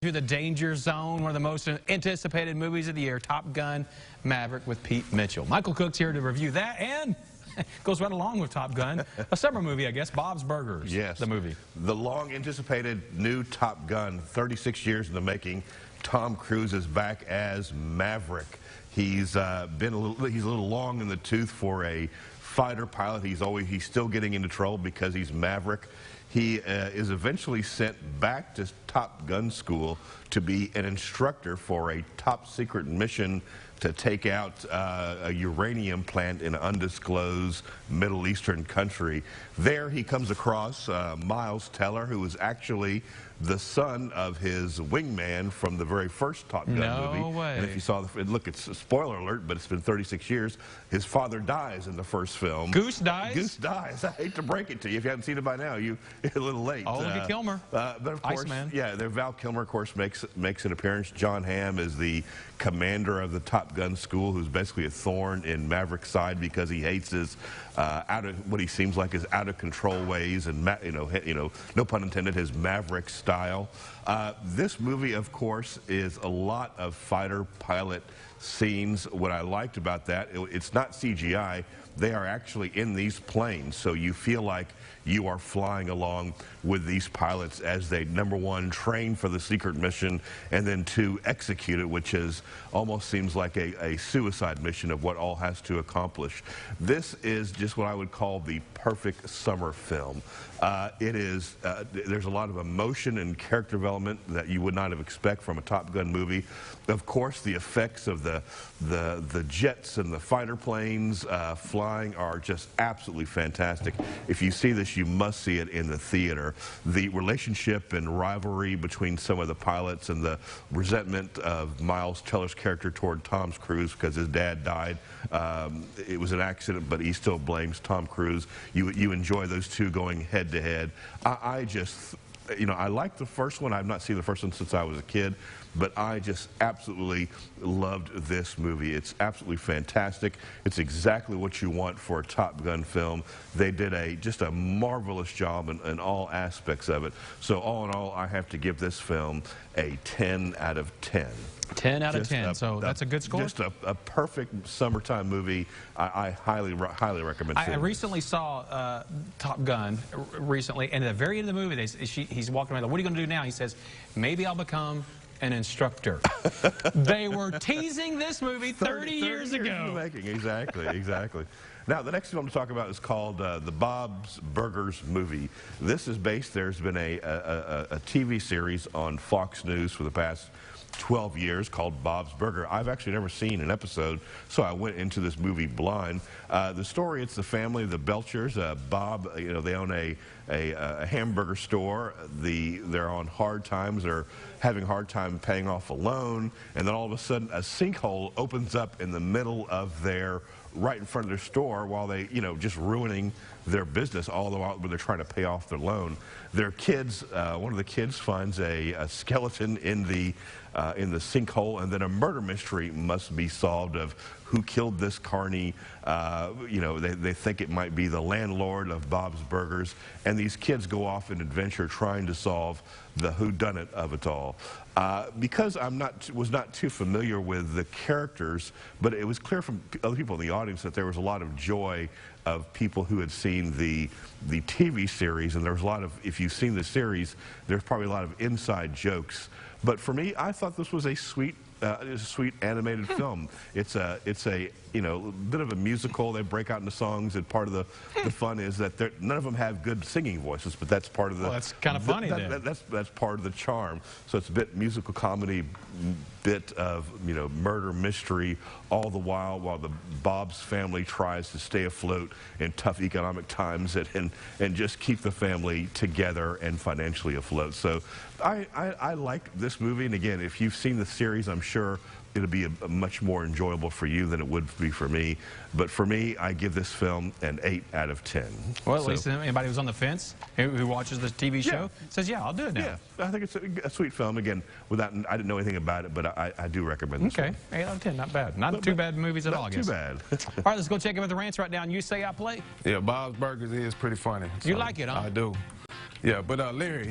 To the Danger Zone, one of the most anticipated movies of the year, Top Gun Maverick with Pete Mitchell. Michael Cook's here to review that, and goes right along with Top Gun, a summer movie, I guess, Bob's Burgers. Yes. The movie. The long-anticipated new Top Gun, 36 years in the making. Tom Cruise is back as Maverick. He's a little long in the tooth for a fighter pilot. He's still getting into trouble because he's Maverick. He is eventually sent back to Top Gun school to be an instructor for a top secret mission to take out a uranium plant in an undisclosed Middle Eastern country. There he comes across Miles Teller, who is actually the son of his wingman from the very first Top Gun movie. No way. And if you saw look, it's a spoiler alert, but it's been 36 years. His father dies in the first film. Goose dies? Goose dies. I hate to break it to you. If you haven't seen it by now, you're a little late. Oh, look at Kilmer. But of course, Iceman. yeah, Val Kilmer, of course, makes an appearance. John Hamm is the commander of the Top Gun school, who's basically a thorn in Maverick's side because he hates his what he seems like his out of control ways and no pun intended, his Maverick style. This movie, of course, is a lot of fighter pilot scenes. What I liked about that, it's not CGI. They are actually in these planes, so you feel like you are flying along with these pilots as they, number one, train for the secret mission, and then two, execute it, which almost seems like a suicide mission of what all has to accomplish. This is just what I would call the perfect summer film. There's a lot of emotion and character development that you would not have expected from a Top Gun movie. Of course, the effects of the jets and the fighter planes flying are just absolutely fantastic. If you see this, you must see it in the theater. The relationship and rivalry between some of the pilots and the resentment of Miles Teller's character toward Tom Cruise because his dad died. It was an accident, but he still blames Tom Cruise. You enjoy those two going head to head. I like the first one. I've not seen the first one since I was a kid, but I just absolutely loved this movie. It's absolutely fantastic. It's exactly what you want for a Top Gun film. They did just a marvelous job in all aspects of it. So all in all, I have to give this film a 10 out of 10. 10 out of 10, so that's a good score? Just a perfect summertime movie. I highly recommend it. I recently saw Top Gun recently, and at the very end of the movie, he's walking around, like, what are you going to do now? He says, maybe I'll become an instructor. They were teasing this movie 30 years ago. In the making. Exactly. Now, the next film to talk about is called the Bob's Burgers movie. This is based, there's been a TV series on Fox News for the past 12 years called Bob's Burger. I've actually never seen an episode, so I went into this movie blind. The story, it's the family, the Belchers. Bob, they own a hamburger store. They're on hard times. They're having a hard time paying off a loan, and then all of a sudden a sinkhole opens up in the middle of right in front of their store while they, just ruining their business all the while when they're trying to pay off their loan. Their kids, one of the kids finds a skeleton in the sinkhole, and then a murder mystery must be solved of who killed this carny. They think it might be the landlord of Bob's Burgers, and these kids go off an adventure trying to solve the whodunit of it all. Because I was not too familiar with the characters, but it was clear from other people in the audience that there was a lot of joy of people who had seen the TV series, and there was a lot of, if you've seen the series, there's probably a lot of inside jokes. But for me, I thought this was a sweet animated film. It's a bit of a musical. They break out into songs, and part of the fun is that none of them have good singing voices, but that's part of the. Well, that's kind of funny. That's part of the charm. So it's a bit musical comedy, bit of murder mystery, all the while the Bob's family tries to stay afloat in tough economic times and just keep the family together and financially afloat. So I liked this movie, and again, if you've seen the series, I'm sure it'll be a much more enjoyable for you than it would be for me. But for me, I give this film an 8 out of 10. Well, at least anybody who's on the fence, who watches the TV show, says, yeah, I'll do it now. Yeah, I think it's a sweet film. Again, I didn't know anything about it, but I do recommend this one. 8 out of 10, not bad. Not too bad movies at all, I guess. Not too bad. All right, let's go check in with the rants right now. And you say I play? Yeah, Bob's Burgers is pretty funny. You like it, huh? I do. Yeah, but Larry,